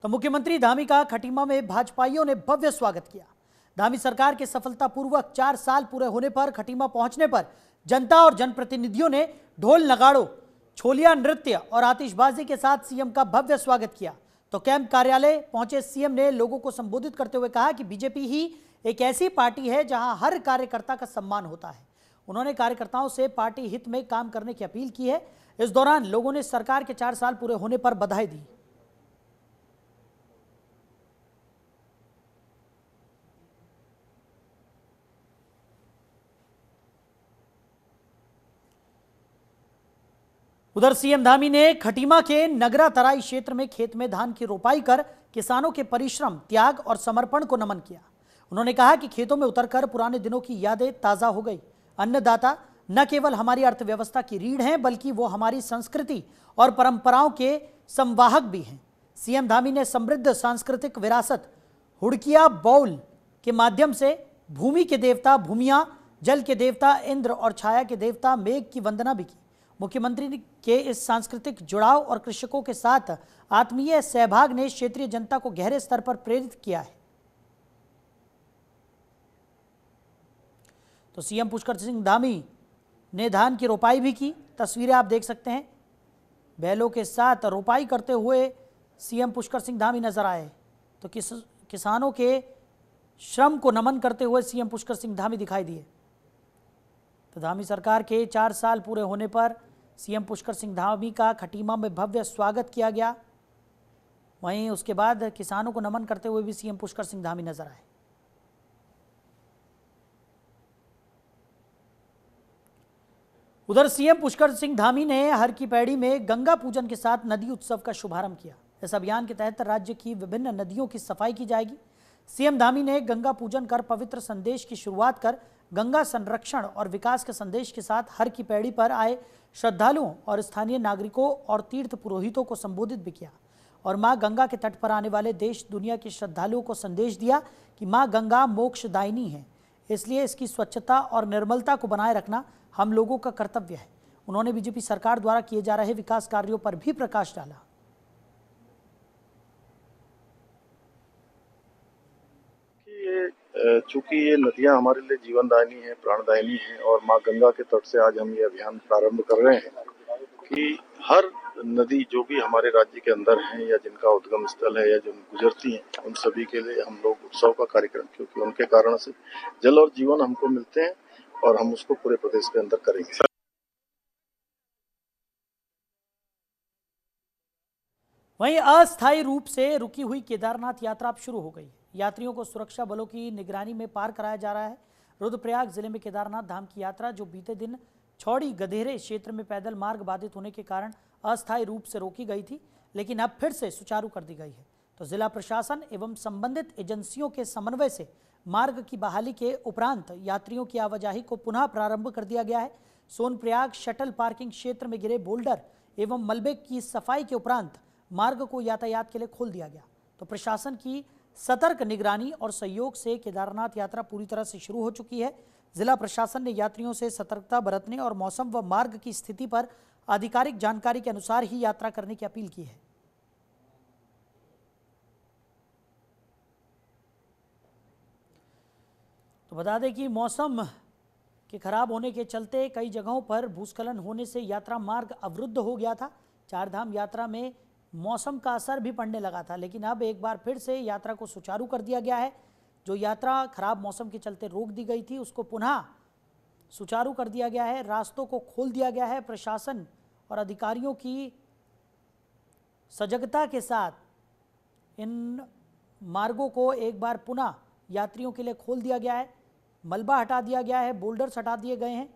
तो मुख्यमंत्री धामी का खटीमा में भाजपाइयों ने भव्य स्वागत किया। धामी सरकार के सफलतापूर्वक 4 साल पूरे होने पर खटीमा पहुंचने पर जनता और जनप्रतिनिधियों ने ढोल नगाड़ों, छोलिया नृत्य और आतिशबाजी के साथ सीएम का भव्य स्वागत किया। तो कैंप कार्यालय पहुंचे सीएम ने लोगों को संबोधित करते हुए कहा कि बीजेपी ही एक ऐसी पार्टी है जहां हर कार्यकर्ता का सम्मान होता है। उन्होंने कार्यकर्ताओं से पार्टी हित में काम करने की अपील की है। इस दौरान लोगों ने सरकार के 4 साल पूरे होने पर बधाई दी। उधर सीएम धामी ने खटीमा के नगरा तराई क्षेत्र में खेत में धान की रोपाई कर किसानों के परिश्रम, त्याग और समर्पण को नमन किया। उन्होंने कहा कि खेतों में उतरकर पुराने दिनों की यादें ताजा हो गई। अन्नदाता न केवल हमारी अर्थव्यवस्था की रीढ़ हैं, बल्कि वो हमारी संस्कृति और परंपराओं के संवाहक भी हैं। सीएम धामी ने समृद्ध सांस्कृतिक विरासत हुड़किया बाउल के माध्यम से भूमि के देवता भूमिया, जल के देवता इंद्र और छाया के देवता मेघ की वंदना भी की। मुख्यमंत्री के इस सांस्कृतिक जुड़ाव और कृषकों के साथ आत्मीय सहभाग ने क्षेत्रीय जनता को गहरे स्तर पर प्रेरित किया है। तो सीएम पुष्कर सिंह धामी ने धान की रोपाई भी की। तस्वीरें आप देख सकते हैं। बैलों के साथ रोपाई करते हुए सीएम पुष्कर सिंह धामी नजर आए। तो किसानों के श्रम को नमन करते हुए सीएम पुष्कर सिंह धामी दिखाई दिए। तो धामी सरकार के 4 साल पूरे होने पर सीएम पुष्कर सिंह धामी का खटीमा में भव्य स्वागत किया गया। वहीं उसके बाद किसानों को नमन करते हुए भी सीएम पुष्कर सिंह धामी नजर आए। उधर सीएम पुष्कर सिंह धामी ने हर की पैड़ी में गंगा पूजन के साथ नदी उत्सव का शुभारंभ किया। इस अभियान के तहत राज्य की विभिन्न नदियों की सफाई की जाएगी। सीएम धामी ने गंगा पूजन कर पवित्र संदेश की शुरुआत कर गंगा संरक्षण और विकास के संदेश के साथ हर की पैड़ी पर आए श्रद्धालुओं और स्थानीय नागरिकों और तीर्थ पुरोहितों को संबोधित भी किया और मां गंगा के तट पर आने वाले देश दुनिया के श्रद्धालुओं को संदेश दिया कि मां गंगा मोक्षदायिनी है, इसलिए इसकी स्वच्छता और निर्मलता को बनाए रखना हम लोगों का कर्तव्य है। उन्होंने बीजेपी सरकार द्वारा किए जा रहे विकास कार्यों पर भी प्रकाश डाला। चूंकि ये नदियां हमारे लिए जीवनदायिनी है, प्राणदायिनी है और माँ गंगा के तट से आज हम ये अभियान प्रारंभ कर रहे हैं कि हर नदी जो भी हमारे राज्य के अंदर है या जिनका उद्गम स्थल है या जो गुजरती हैं, उन सभी के लिए हम लोग उत्सव का कार्यक्रम, क्योंकि उनके कारण से जल और जीवन हमको मिलते हैं और हम उसको पूरे प्रदेश के अंदर करेंगे। वहीं अस्थायी रूप से रुकी हुई केदारनाथ यात्रा अब शुरू हो गई। यात्रियों को सुरक्षा बलों की निगरानी में पार कराया जा रहा है। रुद्रप्रयाग जिले में केदारनाथ धाम की यात्रा जो बीते दिन छौड़ी गधेरे क्षेत्र में पैदल मार्ग बाधित होने के कारण अस्थायी रूप से रोकी गई थी, लेकिन अब फिर से सुचारू कर दी गई है। तो जिला प्रशासन एवं संबंधित एजेंसियों के समन्वय से मार्ग की बहाली के उपरांत यात्रियों की आवाजाही को पुनः प्रारंभ कर दिया गया है। सोनप्रयाग शटल पार्किंग क्षेत्र में गिरे बोल्डर एवं मलबे की सफाई के उपरांत मार्ग को यातायात के लिए खोल दिया गया। तो प्रशासन की सतर्क निगरानी और सहयोग से केदारनाथ यात्रा पूरी तरह से शुरू हो चुकी है। जिला प्रशासन ने यात्रियों से सतर्कता बरतने और मौसम व मार्ग की स्थिति पर आधिकारिक जानकारी के अनुसार ही यात्रा करने की अपील की है। तो बता दें कि मौसम के खराब होने के चलते कई जगहों पर भूस्खलन होने से यात्रा मार्ग अवरुद्ध हो गया था। चारधाम यात्रा में मौसम का असर भी पड़ने लगा था, लेकिन अब एक बार फिर से यात्रा को सुचारू कर दिया गया है। जो यात्रा खराब मौसम के चलते रोक दी गई थी उसको पुनः सुचारू कर दिया गया है। रास्तों को खोल दिया गया है। प्रशासन और अधिकारियों की सजगता के साथ इन मार्गों को एक बार पुनः यात्रियों के लिए खोल दिया गया है। मलबा हटा दिया गया है, बोल्डर्स हटा दिए गए हैं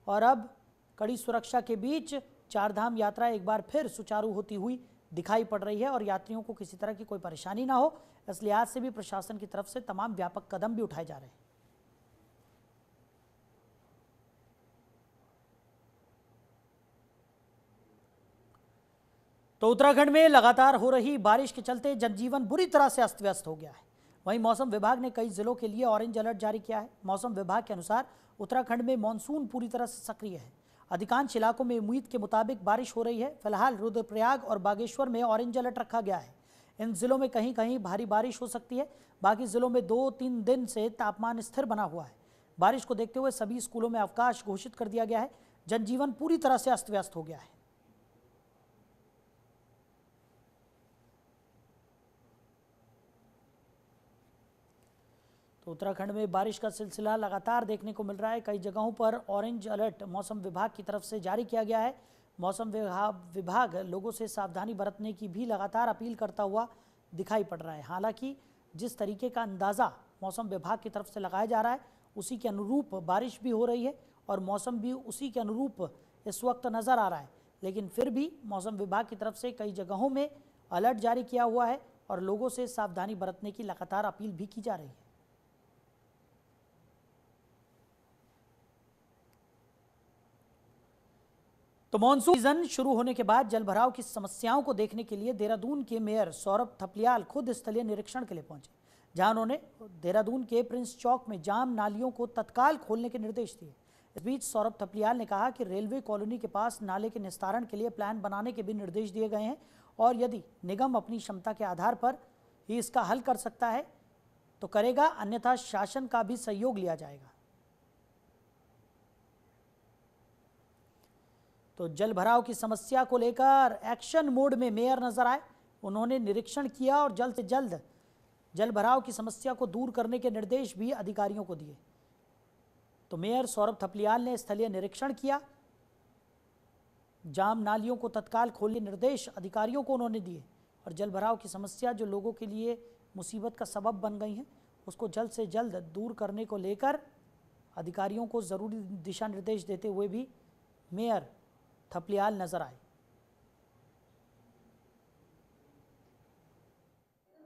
और अब कड़ी सुरक्षा के बीच चारधाम यात्रा एक बार फिर सुचारू होती हुई दिखाई पड़ रही है और यात्रियों को किसी तरह की कोई परेशानी ना हो, इस लिहाज से भी प्रशासन की तरफ से तमाम व्यापक कदम भी उठाए जा रहे हैं। तो उत्तराखंड में लगातार हो रही बारिश के चलते जनजीवन बुरी तरह से अस्त व्यस्त हो गया है। वहीं मौसम विभाग ने कई जिलों के लिए ऑरेंज अलर्ट जारी किया है। मौसम विभाग के अनुसार उत्तराखंड में मानसून पूरी तरह से सक्रिय है। अधिकांश इलाकों में उम्मीद के मुताबिक बारिश हो रही है। फिलहाल रुद्रप्रयाग और बागेश्वर में ऑरेंज अलर्ट रखा गया है। इन जिलों में कहीं कहीं भारी बारिश हो सकती है। बाकी जिलों में 2-3 दिन से तापमान स्थिर बना हुआ है। बारिश को देखते हुए सभी स्कूलों में अवकाश घोषित कर दिया गया है। जनजीवन पूरी तरह से अस्त व्यस्त हो गया है। तो उत्तराखंड में बारिश का सिलसिला लगातार देखने को मिल रहा है। कई जगहों पर ऑरेंज अलर्ट मौसम विभाग की तरफ से जारी किया गया है। मौसम विभाग लोगों से सावधानी बरतने की भी लगातार अपील करता हुआ दिखाई पड़ रहा है। हालांकि जिस तरीके का अंदाज़ा मौसम विभाग की तरफ से लगाया जा रहा है उसी के अनुरूप बारिश भी हो रही है और मौसम भी उसी के अनुरूप इस वक्त नज़र आ रहा है। लेकिन फिर भी मौसम विभाग की तरफ से कई जगहों में अलर्ट जारी किया हुआ है और लोगों से सावधानी बरतने की लगातार अपील भी की जा रही है। तो मानसून सीजन शुरू होने के बाद जलभराव की समस्याओं को देखने के लिए देहरादून के मेयर सौरभ थपलियाल खुद स्थलीय निरीक्षण के लिए पहुंचे, जहां उन्होंने देहरादून के प्रिंस चौक में जाम नालियों को तत्काल खोलने के निर्देश दिए। इस बीच सौरभ थपलियाल ने कहा कि रेलवे कॉलोनी के पास नाले के निस्तारण के लिए प्लान बनाने के भी निर्देश दिए गए हैं और यदि निगम अपनी क्षमता के आधार पर ही इसका हल कर सकता है तो करेगा, अन्यथा शासन का भी सहयोग लिया जाएगा। तो जल भराव की समस्या को लेकर एक्शन मोड में मेयर नजर आए। उन्होंने निरीक्षण किया और जल्द से जल्द जल भराव की समस्या को दूर करने के निर्देश भी अधिकारियों को दिए। तो मेयर सौरभ थपलियाल ने स्थलीय निरीक्षण किया, जाम नालियों को तत्काल खोलने के निर्देश अधिकारियों को उन्होंने दिए और जल भराव की समस्या जो लोगों के लिए मुसीबत का सबब बन गई है उसको जल्द से जल्द दूर करने को लेकर अधिकारियों को ज़रूरी दिशा निर्देश देते हुए भी मेयर थपलियाल नजर आए।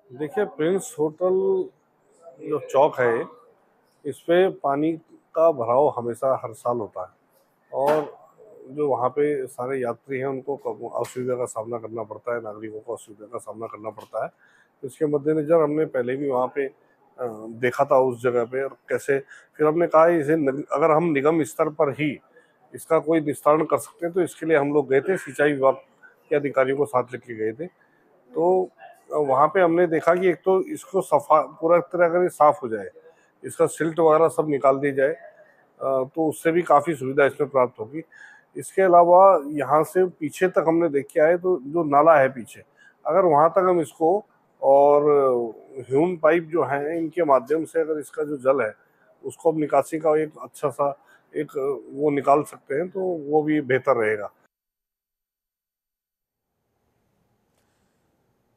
देखिए, प्रिंस होटल जो चौक है इस पे पानी का भराव हमेशा हर साल होता है और जो वहाँ पे सारे यात्री हैं उनको असुविधा का सामना करना पड़ता है, नागरिकों को असुविधा का सामना करना पड़ता है। इसके मद्देनजर हमने पहले भी वहाँ पे देखा था उस जगह पे और कैसे फिर हमने कहा इसे अगर हम निगम स्तर पर ही इसका कोई निस्तारण कर सकते हैं तो इसके लिए हम लोग गए थे, सिंचाई विभाग के अधिकारियों को साथ लेके गए थे। तो वहाँ पे हमने देखा कि एक तो इसको सफा पूरा तरह अगर ये साफ हो जाए, इसका सिल्ट वगैरह सब निकाल दी जाए तो उससे भी काफ़ी सुविधा इसमें प्राप्त होगी। इसके अलावा यहाँ से पीछे तक हमने देख के आए तो जो नाला है पीछे, अगर वहाँ तक हम इसको और ह्यूम पाइप जो हैं इनके माध्यम से अगर इसका जो जल है उसको अब निकासी का एक अच्छा सा एक वो निकाल सकते हैं तो वो भी बेहतर रहेगा।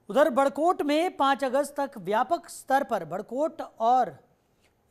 उधर बड़कोट में 5 अगस्त तक व्यापक स्तर पर बड़कोट और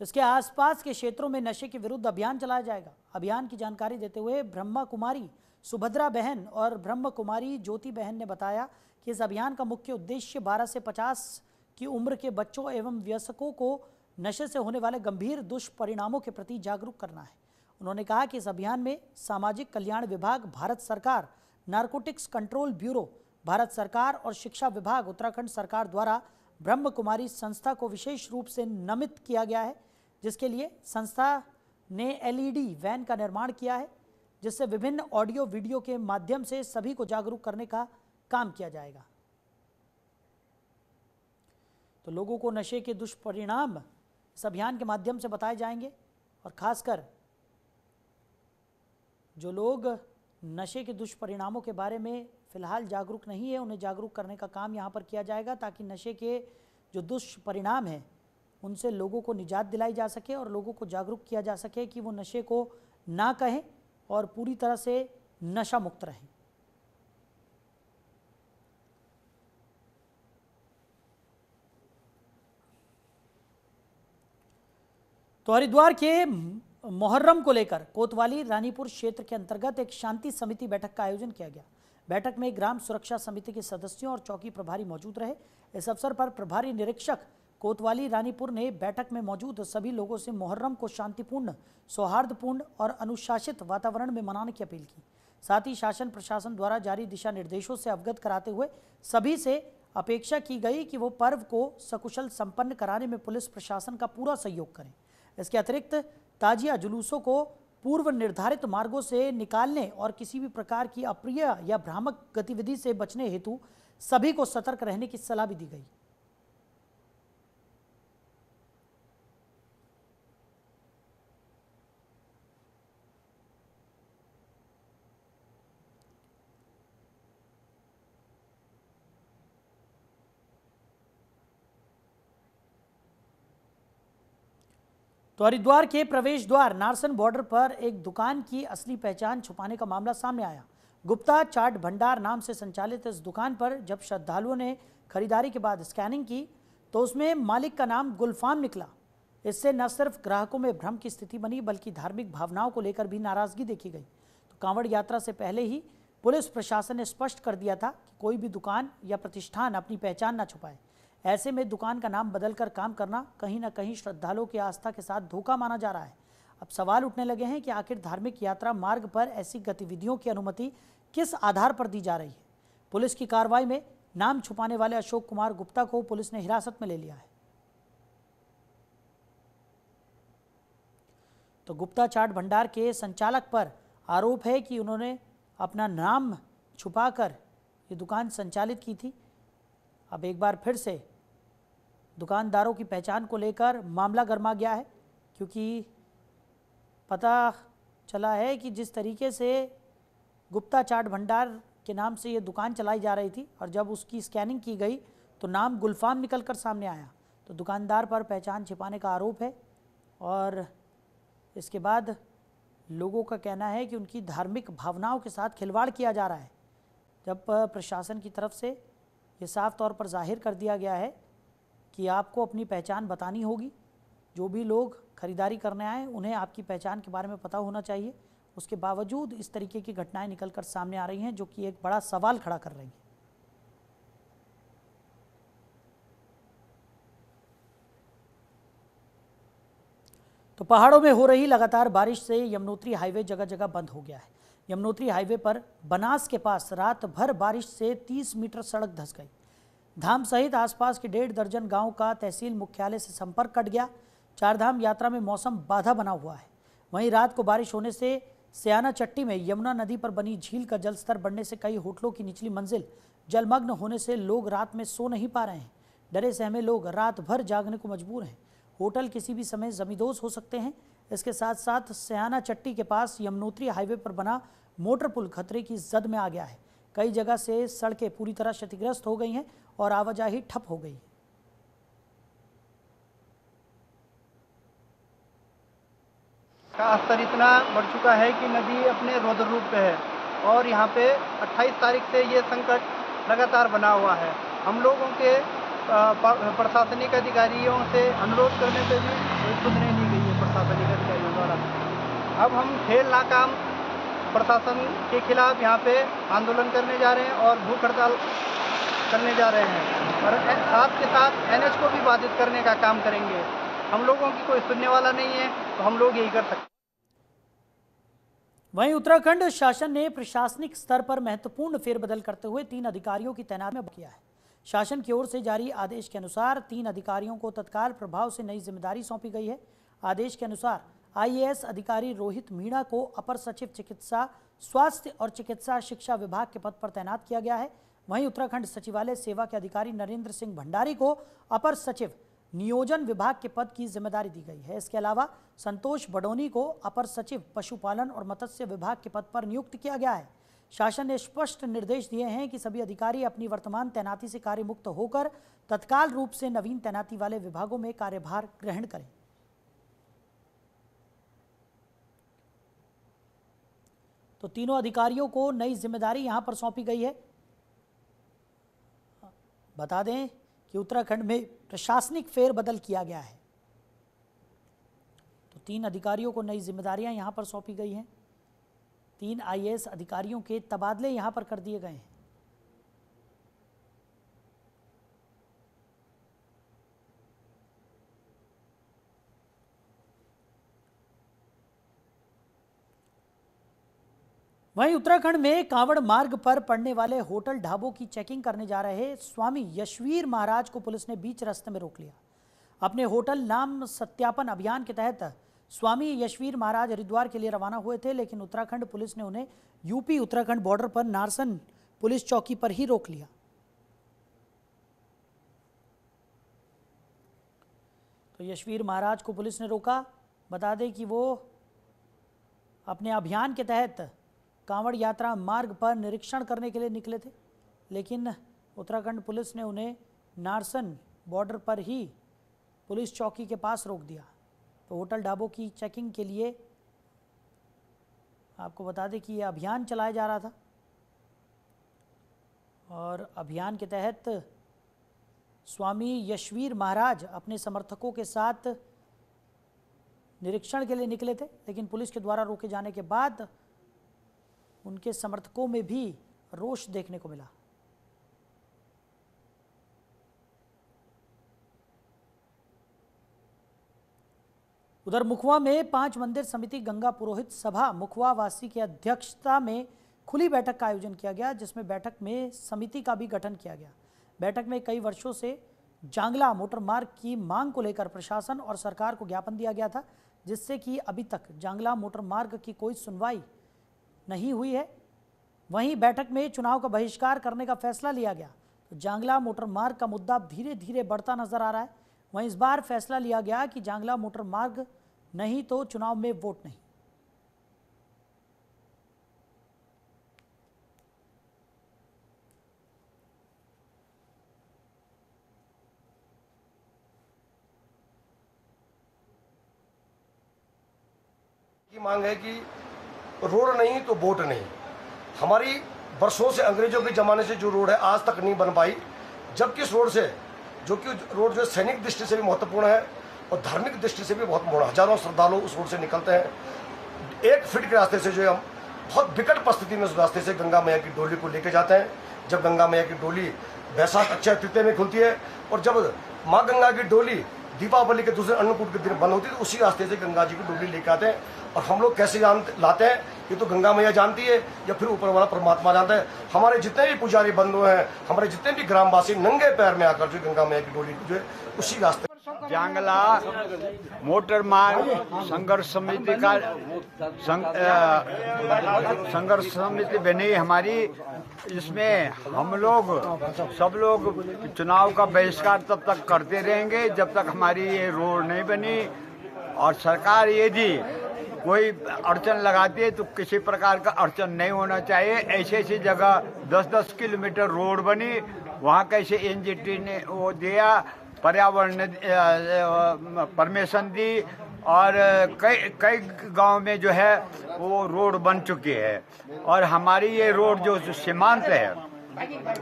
इसके आसपास के क्षेत्रों में नशे के विरुद्ध अभियान चलाया जाएगा। अभियान की जानकारी देते हुए ब्रह्मा कुमारी सुभद्रा बहन और ब्रह्म कुमारी ज्योति बहन ने बताया कि इस अभियान का मुख्य उद्देश्य 12 से 50 की उम्र के बच्चों एवं वयस्कों को नशे से होने वाले गंभीर दुष्परिणामों के प्रति जागरूक करना है। उन्होंने कहा कि इस अभियान में सामाजिक कल्याण विभाग, भारत सरकार, नारकोटिक्स कंट्रोल ब्यूरो, भारत सरकार और शिक्षा विभाग उत्तराखंड सरकार द्वारा ब्रह्म कुमारी संस्था को विशेष रूप से नामित किया गया है, जिसके लिए संस्था ने LED वैन का निर्माण किया है, जिससे विभिन्न ऑडियो वीडियो के माध्यम से सभी को जागरूक करने का काम किया जाएगा। तो लोगों को नशे के दुष्परिणाम इस अभियान के माध्यम से बताए जाएंगे और खासकर जो लोग नशे के दुष्परिणामों के बारे में फिलहाल जागरूक नहीं है उन्हें जागरूक करने का काम यहाँ पर किया जाएगा ताकि नशे के जो दुष्परिणाम हैं उनसे लोगों को निजात दिलाई जा सके और लोगों को जागरूक किया जा सके कि वो नशे को ना कहें और पूरी तरह से नशा मुक्त रहें। तो हरिद्वार के मुहर्रम को लेकर कोतवाली रानीपुर क्षेत्र के अंतर्गत एक शांति समिति बैठक का आयोजन किया गया। बैठक में ग्राम सुरक्षा समिति के सदस्यों और चौकी प्रभारी मौजूद रहे। इस अवसर पर प्रभारी निरीक्षक कोतवाली रानीपुर ने बैठक में मौजूद सभी लोगों से मुहर्रम को शांतिपूर्ण, सौहार्दपूर्ण और अनुशासित वातावरण में मनाने की अपील की। साथ ही शासन प्रशासन द्वारा जारी दिशा निर्देशों से अवगत कराते हुए सभी से अपेक्षा की गई कि वो पर्व को सकुशल संपन्न कराने में पुलिस प्रशासन का पूरा सहयोग करें। इसके अतिरिक्त ताजिया जुलूसों को पूर्व निर्धारित मार्गों से निकालने और किसी भी प्रकार की अप्रिय या भ्रामक गतिविधि से बचने हेतु सभी को सतर्क रहने की सलाह भी दी गई। तो हरिद्वार के प्रवेश द्वार नारसन बॉर्डर पर एक दुकान की असली पहचान छुपाने का मामला सामने आया। गुप्ता चाट भंडार नाम से संचालित इस दुकान पर जब श्रद्धालुओं ने खरीदारी के बाद स्कैनिंग की तो उसमें मालिक का नाम गुलफाम निकला। इससे न सिर्फ ग्राहकों में भ्रम की स्थिति बनी बल्कि धार्मिक भावनाओं को लेकर भी नाराजगी देखी गई। तो कांवड़ यात्रा से पहले ही पुलिस प्रशासन ने स्पष्ट कर दिया था कि कोई भी दुकान या प्रतिष्ठान अपनी पहचान न छुपाए। ऐसे में दुकान का नाम बदलकर काम करना कहीं ना कहीं श्रद्धालुओं की आस्था के साथ धोखा माना जा रहा है। अब सवाल उठने लगे हैं कि आखिर धार्मिक यात्रा मार्ग पर ऐसी गतिविधियों की अनुमति किस आधार पर दी जा रही है। पुलिस की कार्रवाई में नाम छुपाने वाले अशोक कुमार गुप्ता को पुलिस ने हिरासत में ले लिया है। तो गुप्ता चाट भंडार के संचालक पर आरोप है कि उन्होंने अपना नाम छुपाकर ये दुकान संचालित की थी। अब एक बार फिर से दुकानदारों की पहचान को लेकर मामला गर्मा गया है, क्योंकि पता चला है कि जिस तरीके से गुप्ता चाट भंडार के नाम से ये दुकान चलाई जा रही थी और जब उसकी स्कैनिंग की गई तो नाम गुलफाम निकलकर सामने आया। तो दुकानदार पर पहचान छिपाने का आरोप है और इसके बाद लोगों का कहना है कि उनकी धार्मिक भावनाओं के साथ खिलवाड़ किया जा रहा है। जब प्रशासन की तरफ से ये साफ तौर पर जाहिर कर दिया गया है कि आपको अपनी पहचान बतानी होगी, जो भी लोग खरीदारी करने आए उन्हें आपकी पहचान के बारे में पता होना चाहिए, उसके बावजूद इस तरीके की घटनाएं निकलकर सामने आ रही हैं जो कि एक बड़ा सवाल खड़ा कर रही हैं। तो पहाड़ों में हो रही लगातार बारिश से यमुनोत्री हाईवे जगह जगह बंद हो गया है। यमुनोत्री हाईवे पर बनास के पास रात भर बारिश से 30 मीटर सड़क धंस गई। धाम सहित आसपास के 1.5 दर्जन गांव का तहसील मुख्यालय से संपर्क कट गया। चारधाम यात्रा में मौसम बाधा बना हुआ है। वहीं रात को बारिश होने से स्याना चट्टी में यमुना नदी पर बनी झील का जलस्तर बढ़ने से कई होटलों की निचली मंजिल जलमग्न होने से लोग रात में सो नहीं पा रहे हैं। डरे सहमे लोग रात भर जागने को मजबूर हैं। होटल किसी भी समय जमींदोज हो सकते हैं। इसके साथ साथ स्याना चट्टी के पास यमुनोत्री हाईवे पर बना मोटर पुल खतरे की जद में आ गया है। कई जगह से सड़कें पूरी तरह क्षतिग्रस्त हो गई हैं और आवाजाही ठप हो गई। का स्तर इतना बढ़ चुका है कि नदी अपने रौद्र रूप पे है और यहाँ पे 28 तारीख से ये संकट लगातार बना हुआ है। हम लोगों के प्रशासनिक अधिकारियों से अनुरोध करने पे भी सुध नहीं ली गई है प्रशासनिक अधिकारियों द्वारा। अब हम खेल नाकाम प्रशासन के खिलाफ यहाँ पे आंदोलन करने जा रहे हैं और भूख हड़ताल करने जा रहे हैं और साथ के साथ NH को भी बाधित करने का काम करेंगे। हम लोगों की कोई सुनने वाला नहीं है तो हम लोग यही कर सकते हैं। वहीं उत्तराखंड शासन ने प्रशासनिक स्तर पर महत्वपूर्ण फेरबदल करते हुए 3 अधिकारियों की तैनाती में किया है। शासन की ओर से जारी आदेश के अनुसार 3 अधिकारियों को तत्काल प्रभाव से नई जिम्मेदारी सौंपी गई है। आदेश के अनुसार IAS अधिकारी रोहित मीणा को अपर सचिव चिकित्सा स्वास्थ्य और चिकित्सा शिक्षा विभाग के पद पर तैनात किया गया है। वहीं उत्तराखंड सचिवालय सेवा के अधिकारी नरेंद्र सिंह भंडारी को अपर सचिव नियोजन विभाग के पद की जिम्मेदारी दी गई है। इसके अलावा संतोष बडोनी को अपर सचिव पशुपालन और मत्स्य विभाग के पद पर नियुक्त किया गया है। शासन ने स्पष्ट निर्देश दिए हैं कि सभी अधिकारी अपनी वर्तमान तैनाती से कार्यमुक्त होकर तत्काल रूप से नवीन तैनाती वाले विभागों में कार्यभार ग्रहण करें। तो तीनों अधिकारियों को नई जिम्मेदारी यहां पर सौंपी गई है। बता दें कि उत्तराखंड में प्रशासनिक फेरबदल किया गया है। तो 3 अधिकारियों को नई जिम्मेदारियां यहां पर सौंपी गई हैं। 3 IAS अधिकारियों के तबादले यहां पर कर दिए गए हैं। वहीं उत्तराखंड में कांवड़ मार्ग पर पड़ने वाले होटल ढाबों की चेकिंग करने जा रहे स्वामी यशवीर महाराज को पुलिस ने बीच रास्ते में रोक लिया। अपने होटल नाम सत्यापन अभियान के तहत स्वामी यशवीर महाराज हरिद्वार के लिए रवाना हुए थे, लेकिन उत्तराखंड पुलिस ने उन्हें यूपी उत्तराखंड बॉर्डर पर नारसन पुलिस चौकी पर ही रोक लिया। तो यशवीर महाराज को पुलिस ने रोका। बता दें कि वो अपने अभियान के तहत कांवड़ यात्रा मार्ग पर निरीक्षण करने के लिए निकले थे, लेकिन उत्तराखंड पुलिस ने उन्हें नारसन बॉर्डर पर ही पुलिस चौकी के पास रोक दिया। तो होटल ढाबों की चेकिंग के लिए आपको बता दें कि यह अभियान चलाया जा रहा था और अभियान के तहत स्वामी यशवीर महाराज अपने समर्थकों के साथ निरीक्षण के लिए निकले थे, लेकिन पुलिस के द्वारा रोके जाने के बाद उनके समर्थकों में भी रोष देखने को मिला। उधर मुखवा में 5 मंदिर समिति गंगा पुरोहित सभा मुखवा वासी की अध्यक्षता में खुली बैठक का आयोजन किया गया, जिसमें बैठक में समिति का भी गठन किया गया। बैठक में कई वर्षों से जांगला मोटर मार्ग की मांग को लेकर प्रशासन और सरकार को ज्ञापन दिया गया था, जिससे कि अभी तक जांगला मोटर मार्ग की कोई सुनवाई नहीं हुई है। वहीं बैठक में चुनाव का बहिष्कार करने का फैसला लिया गया। तो जांगला मोटर मार्ग का मुद्दा धीरे धीरे बढ़ता नजर आ रहा है। वहीं इस बार फैसला लिया गया कि जांगला मोटर मार्ग नहीं तो चुनाव में वोट नहीं। की मांग है कि रोड नहीं तो वोट नहीं। हमारी वर्षों से अंग्रेजों के जमाने से जो रोड है आज तक नहीं बन पाई, जबकि इस रोड से जो सैनिक दृष्टि से भी महत्वपूर्ण है और धार्मिक दृष्टि से भी बहुत महत्वपूर्ण। हजारों श्रद्धालु उस रोड से निकलते हैं। 1 फीट के रास्ते से जो हम बहुत विकट परिस्थिति में उस रास्ते से गंगा मैया की डोली को लेके जाते हैं। जब गंगा मैया की डोली वैशाख अक्षय तृतीया में खुलती है और जब माँ गंगा की डोली दीपावली के दूसरे अन्नकूट के दिन बंद होती है, तो उसी रास्ते से गंगा जी की डोली लेके आते हैं। और हम लोग कैसे लाते हैं ये तो गंगा मैया जानती है या फिर ऊपर वाला परमात्मा जानता है। हमारे जितने भी पुजारी बंधु हैं, हमारे जितने भी ग्रामवासी नंगे पैर में आकर जो गंगा मैया की डोली जो है उसी रास्ते। जांगला मोटर मार्ग संघर्ष समिति का संघर्ष समिति बनी हमारी। इसमें हम लोग सब लोग चुनाव का बहिष्कार तब तक करते रहेंगे जब तक हमारी ये रोड नहीं बनी। और सरकार यदि कोई अड़चन लगाती है तो किसी प्रकार का अड़चन नहीं होना चाहिए। ऐसी ऐसी जगह 10-10 किलोमीटर रोड बनी, वहाँ कैसे एनजीटी ने वो दिया, पर्यावरण ने परमिशन दी और कई गांव में जो है वो रोड बन चुकी है। और हमारी ये रोड जो सीमांत है,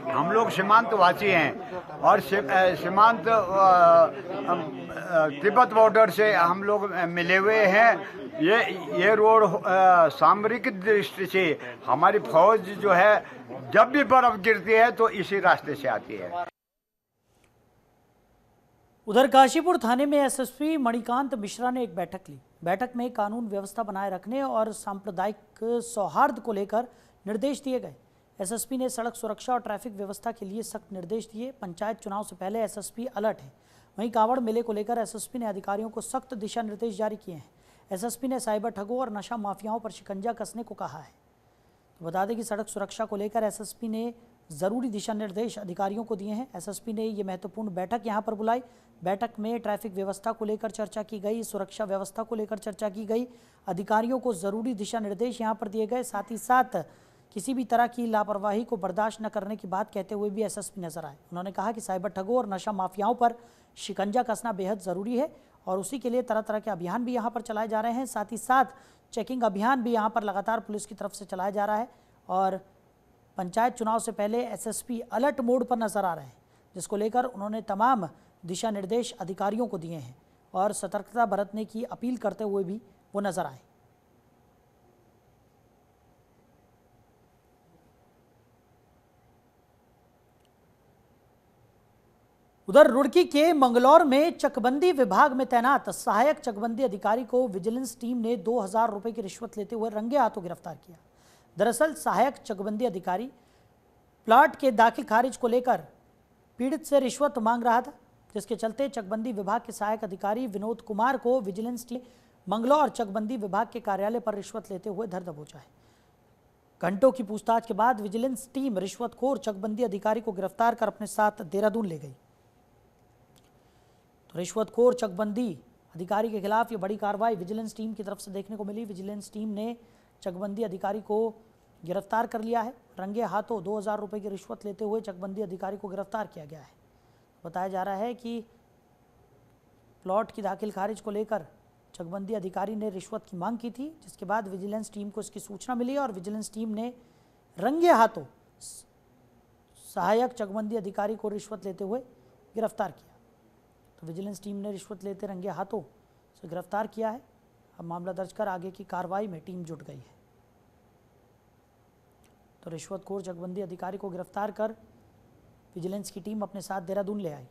हम लोग सीमांतवासी हैं और सीमांत तिब्बत बॉर्डर से हम लोग मिले हुए हैं। ये रोड सामरिक दृष्टि से हमारी फौज जो है जब भी बर्फ गिरती है तो इसी रास्ते से आती है। उधर काशीपुर थाने में एसएसपी मणिकांत मिश्रा ने एक बैठक ली। बैठक में कानून व्यवस्था बनाए रखने और सांप्रदायिक सौहार्द को लेकर निर्देश दिए गए। एसएसपी ने सड़क सुरक्षा और ट्रैफिक व्यवस्था के लिए सख्त निर्देश दिए। पंचायत चुनाव से पहले एसएसपी अलर्ट है। वहीं कांवड़ मेले को लेकर एसएसपी ने अधिकारियों को सख्त दिशा निर्देश जारी किए हैं। एसएसपी ने साइबर ठगों और नशा माफियाओं पर शिकंजा कसने को कहा है। तो बता दें कि सड़क सुरक्षा को लेकर एसएसपी ने जरूरी दिशा निर्देश अधिकारियों को दिए हैं। एसएसपी ने ये महत्वपूर्ण बैठक यहां पर बुलाई। बैठक में ट्रैफिक व्यवस्था को लेकर चर्चा की गई, सुरक्षा व्यवस्था को लेकर चर्चा की गई। अधिकारियों को जरूरी दिशा निर्देश यहां पर दिए गए। साथ ही साथ किसी भी तरह की लापरवाही को बर्दाश्त न करने की बात कहते हुए भी एसएसपी नजर आए। उन्होंने कहा कि साइबर ठगों और नशा माफियाओं पर शिकंजा कसना बेहद ज़रूरी है और उसी के लिए तरह तरह के अभियान भी यहाँ पर चलाए जा रहे हैं। साथ ही साथ चेकिंग अभियान भी यहाँ पर लगातार पुलिस की तरफ से चलाया जा रहा है और पंचायत चुनाव से पहले एसएसपी अलर्ट मोड पर नजर आ रहे हैं, जिसको लेकर उन्होंने तमाम दिशा निर्देश अधिकारियों को दिए हैं और सतर्कता बरतने की अपील करते हुए भी वो नजर आए। उधर रुड़की के मंगलौर में चकबंदी विभाग में तैनात सहायक चकबंदी अधिकारी को विजिलेंस टीम ने 2000 रुपए की रिश्वत लेते हुए रंगे हाथों गिरफ्तार किया। दरअसल सहायक चकबंदी अधिकारी प्लाट के दाखिल खारिज को लेकर पीड़ित से रिश्वत मांग रहा था, जिसके चलते चकबंदी विभाग के सहायक अधिकारी विनोद कुमार को विजिलेंस टीम मंगलौर चकबंदी विभाग के कार्यालय पर रिश्वत लेते हुए धर दबोचा है। घंटों की पूछताछ के बाद विजिलेंस टीम रिश्वतखोर चकबंदी अधिकारी को गिरफ्तार कर अपने साथ देहरादून ले गई। तो रिश्वतखोर चकबंदी अधिकारी के खिलाफ ये बड़ी कार्रवाई विजिलेंस टीम की तरफ से देखने को मिली। विजिलेंस टीम ने चकबंदी अधिकारी को गिरफ्तार कर लिया है। रंगे हाथों 2000 रुपये की रिश्वत लेते हुए चकबंदी अधिकारी को गिरफ्तार किया गया है। बताया जा रहा है कि प्लॉट की दाखिल खारिज को लेकर चकबंदी अधिकारी ने रिश्वत की मांग की थी, जिसके बाद विजिलेंस टीम को इसकी सूचना मिली और विजिलेंस टीम ने रंगे हाथों सहायक चकबंदी अधिकारी को रिश्वत लेते हुए गिरफ्तार किया। तो विजिलेंस टीम ने रिश्वत लेते रंगे हाथों से गिरफ्तार किया है। अब मामला दर्ज कर आगे की कार्रवाई में टीम जुट गई है। तो रिश्वतखोर चकबंदी अधिकारी को गिरफ्तार कर विजिलेंस की टीम अपने साथ देहरादून ले आई।